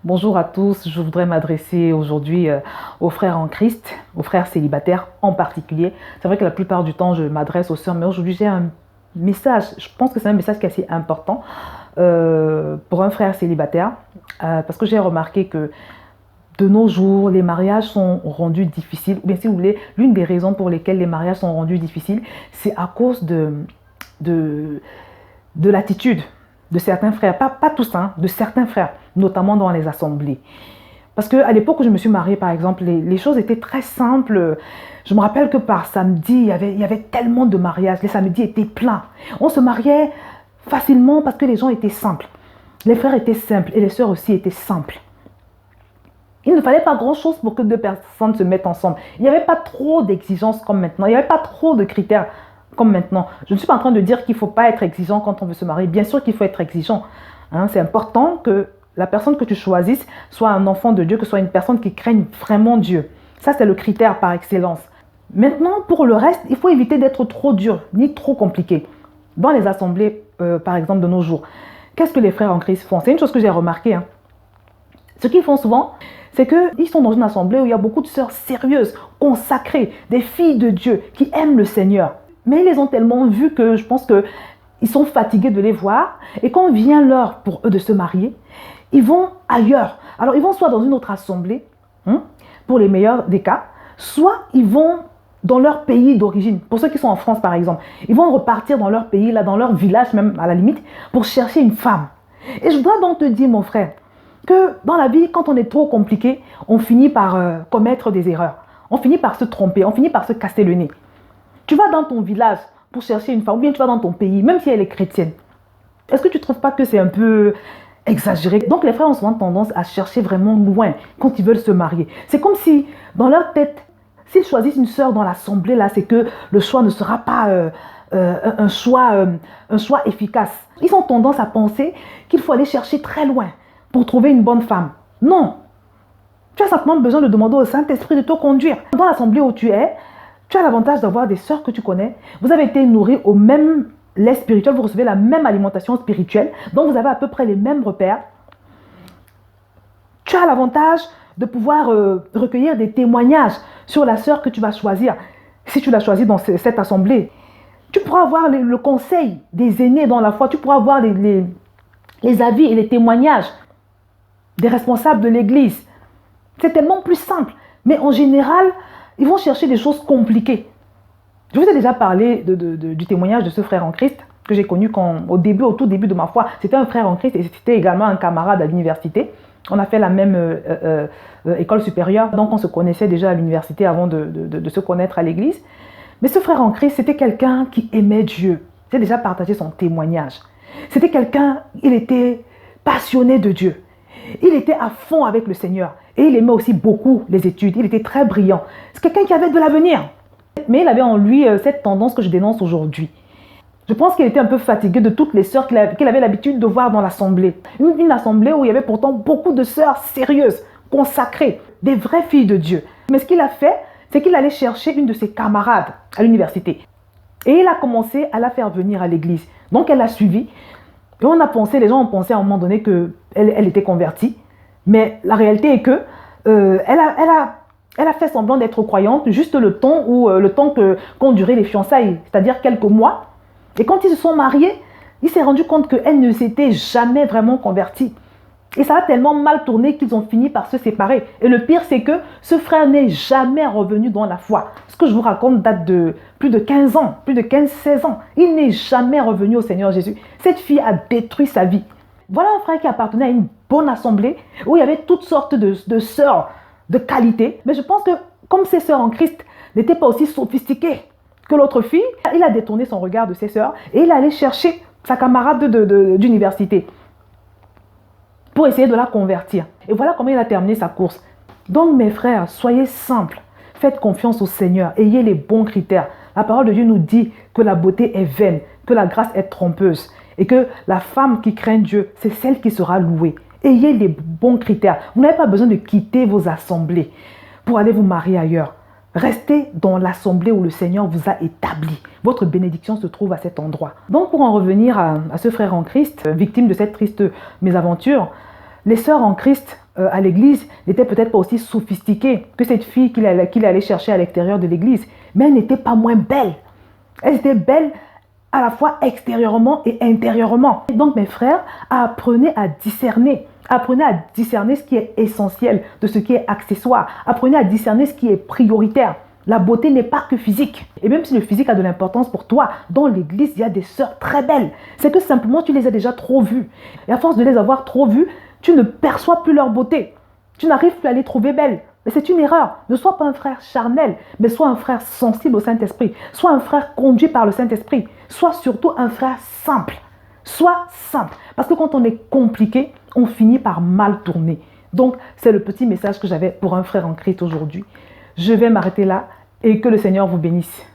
Bonjour à tous, je voudrais m'adresser aujourd'hui aux frères en Christ, aux frères célibataires en particulier. C'est vrai que la plupart du temps je m'adresse aux sœurs, mais aujourd'hui j'ai un message, je pense que c'est un message qui est assez important pour un frère célibataire, parce que j'ai remarqué que de nos jours, les mariages sont rendus difficiles, ou bien si vous voulez, l'une des raisons pour lesquelles les mariages sont rendus difficiles, c'est à cause de l'attitude de certains frères, pas tous, hein, de certains frères, notamment dans les assemblées. Parce qu'à l'époque où je me suis mariée, par exemple, les choses étaient très simples. Je me rappelle que par samedi, il y avait tellement de mariages. Les samedis étaient pleins. On se mariait facilement parce que les gens étaient simples. Les frères étaient simples et les sœurs aussi étaient simples. Il ne fallait pas grand-chose pour que deux personnes se mettent ensemble. Il n'y avait pas trop d'exigences comme maintenant. Il n'y avait pas trop de critères comme maintenant. Je ne suis pas en train de dire qu'il ne faut pas être exigeant quand on veut se marier. Bien sûr qu'il faut être exigeant. Hein, c'est important que la personne que tu choisisses soit un enfant de Dieu, que ce soit une personne qui craigne vraiment Dieu. Ça, c'est le critère par excellence. Maintenant, pour le reste, il faut éviter d'être trop dur, ni trop compliqué. Dans les assemblées, par exemple, de nos jours, qu'est-ce que les frères en Christ font? C'est une chose que j'ai remarqué. Hein. Ce qu'ils font souvent, c'est qu'ils sont dans une assemblée où il y a beaucoup de sœurs sérieuses, consacrées, des filles de Dieu qui aiment le Seigneur. Mais ils les ont tellement vus que je pense qu'ils sont fatigués de les voir. Et quand vient l'heure pour eux de se marier, ils vont ailleurs. Alors, ils vont soit dans une autre assemblée, pour les meilleurs des cas, soit ils vont dans leur pays d'origine. Pour ceux qui sont en France, par exemple, ils vont repartir dans leur pays, là, dans leur village même, à la limite, pour chercher une femme. Et je dois donc te dire, mon frère, que dans la vie, quand on est trop compliqué, on finit par commettre des erreurs. On finit par se tromper, on finit par se casser le nez. Tu vas dans ton village pour chercher une femme, ou bien tu vas dans ton pays, même si elle est chrétienne. Est-ce que tu ne trouves pas que c'est un peu exagéré? Donc les frères ont souvent tendance à chercher vraiment loin quand ils veulent se marier. C'est comme si, dans leur tête, s'ils choisissent une sœur dans l'assemblée, là, c'est que le choix ne sera pas un choix efficace. Ils ont tendance à penser qu'il faut aller chercher très loin pour trouver une bonne femme. Non. Tu as simplement besoin de demander au Saint-Esprit de te conduire. Dans l'assemblée où tu es, tu as l'avantage d'avoir des sœurs que tu connais. Vous avez été nourris au même lait spirituel, vous recevez la même alimentation spirituelle, donc vous avez à peu près les mêmes repères. Tu as l'avantage de pouvoir recueillir des témoignages sur la sœur que tu vas choisir. Si tu l'as choisie dans cette assemblée, tu pourras avoir le conseil des aînés dans la foi, tu pourras avoir les avis et les témoignages des responsables de l'église. C'est tellement plus simple. Mais en général, ils vont chercher des choses compliquées. Je vous ai déjà parlé du témoignage de ce frère en Christ que j'ai connu au tout début de ma foi. C'était un frère en Christ et c'était également un camarade à l'université. On a fait la même école supérieure, donc on se connaissait déjà à l'université avant de se connaître à l'église. Mais ce frère en Christ, c'était quelqu'un qui aimait Dieu. J'ai déjà partagé son témoignage. C'était quelqu'un, il était passionné de Dieu. Il était à fond avec le Seigneur et il aimait aussi beaucoup les études. Il était très brillant. C'est quelqu'un qui avait de l'avenir. Mais il avait en lui cette tendance que je dénonce aujourd'hui. Je pense qu'il était un peu fatigué de toutes les sœurs qu'il avait l'habitude de voir dans l'assemblée. Une assemblée où il y avait pourtant beaucoup de sœurs sérieuses, consacrées, des vraies filles de Dieu. Mais ce qu'il a fait, c'est qu'il allait chercher une de ses camarades à l'université. Et il a commencé à la faire venir à l'église. Donc elle l'a suivie. Et les gens ont pensé à un moment donné qu'elle était convertie. Mais la réalité est que elle a fait semblant d'être croyante juste le temps qu'ont duré les fiançailles, c'est-à-dire quelques mois. Et quand ils se sont mariés, il s'est rendu compte qu'elle ne s'était jamais vraiment convertie. Et ça a tellement mal tourné qu'ils ont fini par se séparer. Et le pire, c'est que ce frère n'est jamais revenu dans la foi. Ce que je vous raconte date de plus de 15 ans, plus de 15-16 ans. Il n'est jamais revenu au Seigneur Jésus. Cette fille a détruit sa vie. Voilà un frère qui appartenait à une bonne assemblée où il y avait toutes sortes de sœurs de qualité. Mais je pense que comme ces sœurs en Christ n'étaient pas aussi sophistiquées que l'autre fille, il a détourné son regard de ses sœurs et il allait chercher sa camarade d'université pour essayer de la convertir. Et voilà comment il a terminé sa course. Donc mes frères, soyez simples, faites confiance au Seigneur, ayez les bons critères. La parole de Dieu nous dit que la beauté est vaine, que la grâce est trompeuse et que la femme qui craint Dieu, c'est celle qui sera louée. Ayez les bons critères. Vous n'avez pas besoin de quitter vos assemblées pour aller vous marier ailleurs. Restez dans l'assemblée où le Seigneur vous a établi. Votre bénédiction se trouve à cet endroit. Donc pour en revenir à ce frère en Christ, victime de cette triste mésaventure, les sœurs en Christ à l'église n'était peut-être pas aussi sophistiquée que cette fille qu'il allait chercher à l'extérieur de l'église. Mais elle n'était pas moins belle. Elle était belle à la fois extérieurement et intérieurement. Et donc mes frères, apprenez à discerner. Apprenez à discerner ce qui est essentiel de ce qui est accessoire. Apprenez à discerner ce qui est prioritaire. La beauté n'est pas que physique. Et même si le physique a de l'importance pour toi, dans l'église, il y a des sœurs très belles. C'est que simplement, tu les as déjà trop vues. Et à force de les avoir trop vues, tu ne perçois plus leur beauté. Tu n'arrives plus à les trouver belles. Mais c'est une erreur. Ne sois pas un frère charnel, mais sois un frère sensible au Saint-Esprit. Sois un frère conduit par le Saint-Esprit. Sois surtout un frère simple. Sois simple. Parce que quand on est compliqué, on finit par mal tourner. Donc, c'est le petit message que j'avais pour un frère en Christ aujourd'hui. Je vais m'arrêter là et que le Seigneur vous bénisse.